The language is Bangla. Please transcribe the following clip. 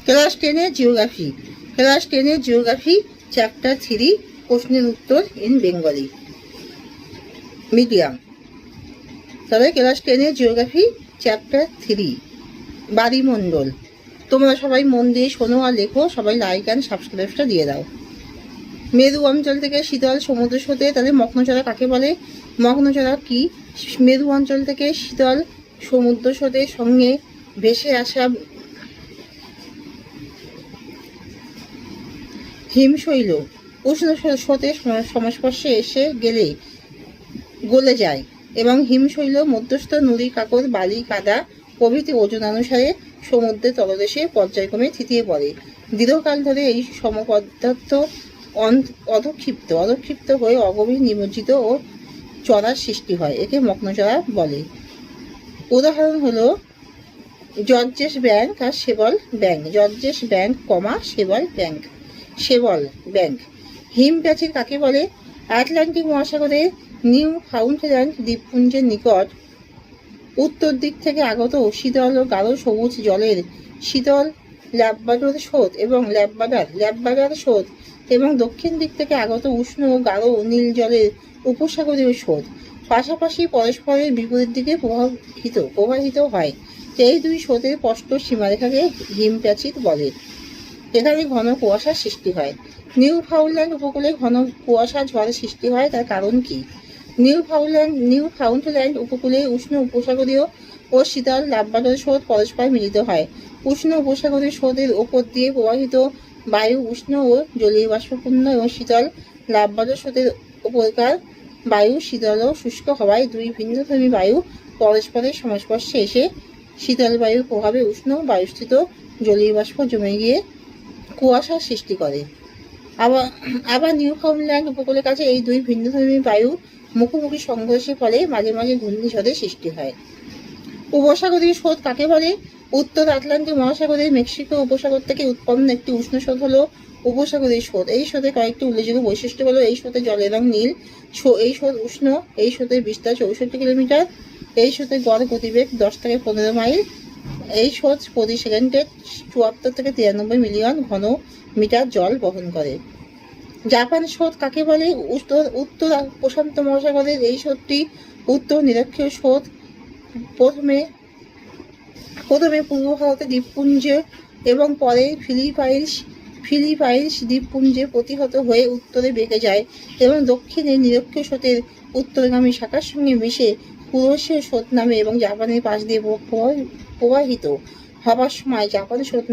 ক্লাস 10-এর জিওগ্রাফি। ক্লাস 10-এর জিওগ্রাফি চ্যাপ্টার 3, প্রশ্নের উত্তর ইন বেঙ্গলি মিডিয়াম। তবে ক্লাস 10-এর জিওগ্রাফি চ্যাপ্টার 3 বাড়িমণ্ডল। তোমরা সবাই মন দিয়ে শোনো আর লেখো, সবাই লাইক অ্যান্ড সাবস্ক্রাইবটা দিয়ে দাও। মেরু অঞ্চল থেকে শীতল সমুদ্র স্রোতে, তাহলে মগ্নচড়া কাকে বলে? মগ্নচড়া কি? মেরু অঞ্চল থেকে শীতল সমুদ্র স্রোতের সঙ্গে ভেসে আসা হিমশৈল উষ্ণ স্রোতের সংস্পর্শে এসে গেলে গলে যায় এবং হিমশৈল মধ্যস্থ নুড়ি, কাকড়, বালি, কাদা প্রভৃতি ওজন অনুসারে সমুদ্রের তলদেশে পর্যায়ক্রমে থিতিয়ে পড়ে। দীর্ঘকাল ধরে এই সমপদার্থ অধক্ষিপ্ত হয়ে অগভীর নিমজ্জিত ও চড়ার সৃষ্টি হয়। একে মগ্নচড়া বলে। উদাহরণ হলো জর্জেস ব্যাংক আর সেবল ব্যাংক। George's bank, সেবল bank. হিম প্রাচীর কাকে বলে? আটলান্টিক মহাসাগরের নিউ ফাউন্ডল্যান্ড দ্বীপপুঞ্জের নিকট উত্তর দিক থেকে আগত শীতল ও গাঢ় সবুজ জলের শীতল ল্যাব্রাডর স্রোত এবং দক্ষিণ দিক থেকে আগত উষ্ণ ও গাঢ় নীল জলের উপসাগরীয় স্রোত পাশাপাশি পরস্পরের বিপরীত দিকে প্রবাহিত হয়। এই দুই স্রোতের স্পষ্ট সীমারেখাকে হিমপ্রাচীর বলে। এখানে ঘন কুয়াশার সৃষ্টি হয়। নিউ ফাউন্ডল্যান্ড উপকূলে ঘন কুয়াশা ঝড়ের সৃষ্টি হয়, তার কারণ কি? নিউ ফাউন্ডল্যান্ড উপকূলে উষ্ণ উপসাগরীয় ও শীতল ল্যাব্রাডর স্রোত পরস্পর মিলিত হয়। উষ্ণ উপসাগরীয় স্রোতের ওপর দিয়ে প্রবাহিত বায়ু উষ্ণ ও জলীয় বাষ্পপূর্ণ এবং শীতল ল্যাব্রাডর স্রোতের ওপরকার বায়ু শীতল ও শুষ্ক হওয়ায় দুই ভিন্নধর্মী বায়ু পরস্পরের সংস্পর্শে এসে শীতল বায়ুর প্রভাবে উষ্ণ বায়ুস্থিত জলীয় বাষ্প জমে গিয়ে কুয়াশার সৃষ্টি করে। আবার নিউ ফাউন্ডল্যান্ড উপকূলের কাছে এই দুই ভিন্নধর্মী বায়ু মুখোমুখি সংঘর্ষের ফলে মাঝে মাঝে ঘূর্ণিঝড়ের সৃষ্টি হয়। উপসাগরীয় স্রোত কাকে বলে? উত্তর আটলান্টিক মহাসাগরের মেক্সিকো উপসাগর থেকে উৎপন্ন একটি উষ্ণ স্রোত হলো উপসাগরীয় স্রোত। এই স্রোতের কয়েকটি উল্লেখযোগ্য বৈশিষ্ট্য হলো এই স্রোতের জলের রং নীল, এই স্রোত উষ্ণ, এই স্রোতের বিস্তার 64 কিলোমিটার, এই স্রোতের গড় গতিবেগ 10 থেকে 15 মাইল, এই স্রোত প্রতি সেকেন্ডে 74 থেকে 93 মিলিয়ন ঘন মিটার জল বহন করে। জাপান স্রোত কাকে বলে? উত্তর প্রশান্ত মহাসাগরের এই স্রোতটি উত্তর নিরক্ষীয় স্রোত প্রথমে পূর্ব ভারতের দ্বীপপুঞ্জ এবং পরে ফিলিপাইন্স দ্বীপপুঞ্জে প্রতিহত হয়ে উত্তরে বেঁকে যায় এবং দক্ষিণে নিরক্ষীয় স্রোতের উত্তরগামী শাখার সঙ্গে মিশে কুরোশীয় স্রোত নামে এবং জাপানের পাশ দিয়ে প্রবাহিত হবার সময় জাপান স্রোত